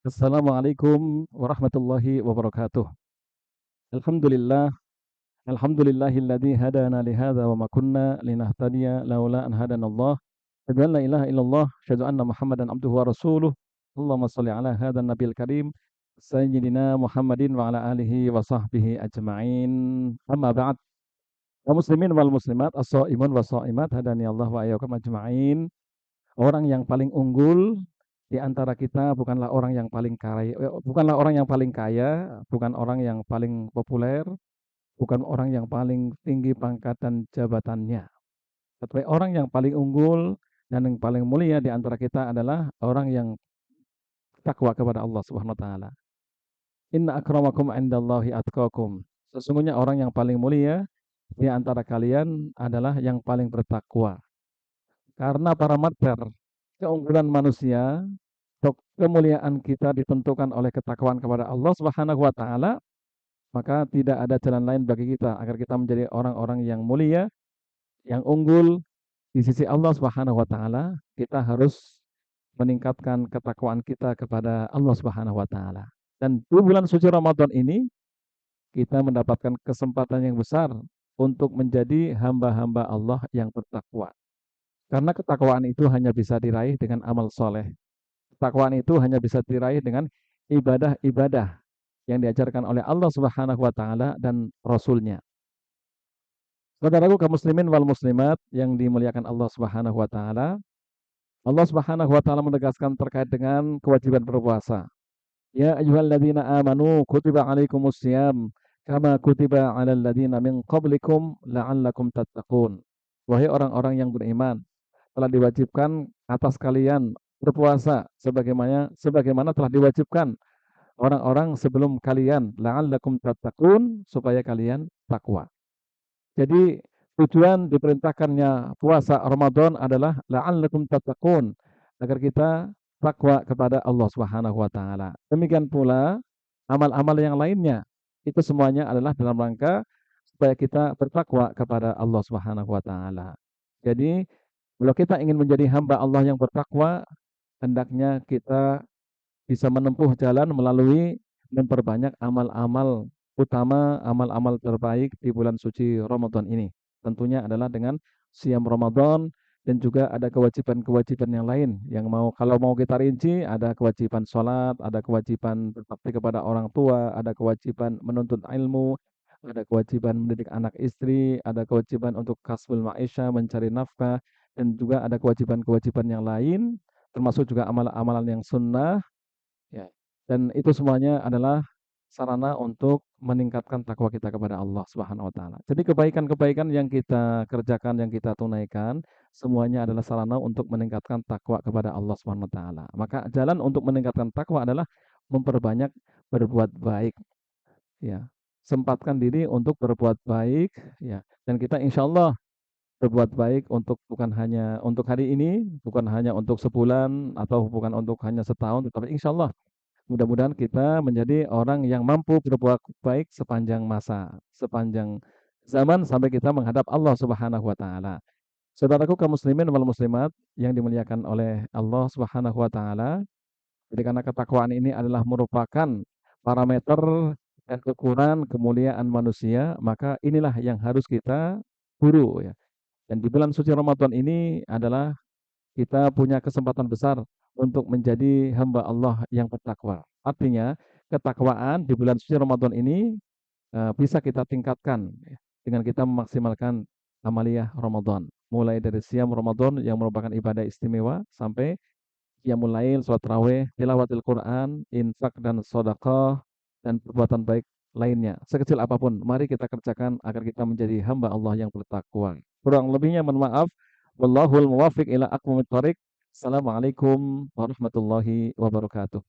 Assalamualaikum warahmatullahi wabarakatuh. Alhamdulillah, alhamdulillahilladzi hadana li hadza wa ma kunna linahtadiya laula an hadanallah. Asyhadu an la ilaha illallah, asyhadu anna Muhammadan abduhu wa rasuluh. Allahumma shalli ala hadzal nabiyil karim sayyidina Muhammadin wa ala alihi wa sahbihi ajma'in. Amma ba'd. Kaum muslimin wal muslimat, as-shaimun was shaimat, hadani Allah wa iyyakum ajma'in. Orang yang paling unggul di antara kita bukanlah orang yang paling kaya, bukanlah orang yang paling kaya, bukan orang yang paling populer, bukan orang yang paling tinggi pangkat dan jabatannya. Tetapi orang yang paling unggul dan yang paling mulia di antara kita adalah orang yang takwa kepada Allah Subhanahu wa taala. Inna akramakum indallahi atqakum. Sesungguhnya orang yang paling mulia di antara kalian adalah yang paling bertakwa. Karena parameter keunggulan manusia, kemuliaan kita ditentukan oleh ketakwaan kepada Allah Subhanahu wa taala, maka tidak ada jalan lain bagi kita agar kita menjadi orang-orang yang mulia, yang unggul di sisi Allah Subhanahu wa taala. Kita harus meningkatkan ketakwaan kita kepada Allah Subhanahu wa taala. Dan di bulan suci Ramadan ini kita mendapatkan kesempatan yang besar untuk menjadi hamba-hamba Allah yang bertakwa. Karena ketakwaan itu hanya bisa diraih dengan amal soleh. Ketakwaan itu hanya bisa diraih dengan ibadah-ibadah yang diajarkan oleh Allah Subhanahu wa taala dan Rasul-Nya. Saudaraku kaum muslimin wal muslimat yang dimuliakan Allah Subhanahu wa taala, Allah Subhanahu wa taala menegaskan terkait dengan kewajiban berpuasa. Ya ayyuhalladzina amanu kutiba alaikumusiyam kama kutiba alal ladzina min qablikum la'allakum tattaqun. Wahai orang-orang yang beriman, telah diwajibkan atas kalian berpuasa sebagaimana telah diwajibkan orang-orang sebelum kalian la'allakum tattaqun supaya kalian takwa. Jadi tujuan diperintahkannya puasa Ramadan adalah la'allakum tattaqun agar kita takwa kepada Allah Subhanahu wa taala. Demikian pula amal-amal yang lainnya itu semuanya adalah dalam rangka supaya kita bertakwa kepada Allah Subhanahu wa taala. Jadi kalau kita ingin menjadi hamba Allah yang bertakwa, hendaknya kita bisa menempuh jalan melalui memperbanyak amal-amal utama, amal-amal terbaik di bulan suci Ramadan ini. Tentunya adalah dengan siam Ramadan dan juga ada kewajiban-kewajiban yang lain yang kalau mau kita rinci ada kewajiban sholat, ada kewajiban berbakti kepada orang tua, ada kewajiban menuntut ilmu, ada kewajiban mendidik anak istri, ada kewajiban untuk kasbul maisha, mencari nafkah, dan juga ada kewajiban-kewajiban yang lain, termasuk juga amalan-amalan yang sunnah, ya. Dan itu semuanya adalah sarana untuk meningkatkan takwa kita kepada Allah Subhanahu wa taala. Jadi kebaikan-kebaikan yang kita kerjakan, yang kita tunaikan, semuanya adalah sarana untuk meningkatkan takwa kepada Allah Subhanahu wa taala. Maka jalan untuk meningkatkan takwa adalah memperbanyak berbuat baik, ya. Sempatkan diri untuk berbuat baik, ya. Dan kita insya Allah berbuat baik untuk bukan hanya untuk hari ini, bukan hanya untuk sebulan atau bukan untuk hanya setahun, tetapi insya Allah mudah-mudahan kita menjadi orang yang mampu berbuat baik sepanjang masa, sepanjang zaman sampai kita menghadap Allah Subhanahu wa taala. Saudaraku kaum muslimin wal muslimat yang dimuliakan oleh Allah Subhanahu wa taala, jadi karena ketakwaan ini adalah merupakan parameter dan ukuran kemuliaan manusia, maka inilah yang harus kita buru, ya. Dan di bulan suci Ramadan ini adalah kita punya kesempatan besar untuk menjadi hamba Allah yang bertakwa. Artinya, ketakwaan di bulan suci Ramadan ini bisa kita tingkatkan, ya, dengan kita memaksimalkan amaliyah Ramadan. Mulai dari siam Ramadan yang merupakan ibadah istimewa sampai qiyamul lail, salat tarawih, tilawatil Quran, infak dan sedekah dan perbuatan baik lainnya. Sekecil apapun, mari kita kerjakan agar kita menjadi hamba Allah yang bertakwa. Kurang lebihnya mohon maaf. Wallahul muwaffiq ila aqwamit thoriq. Assalamualaikum warahmatullahi wabarakatuh.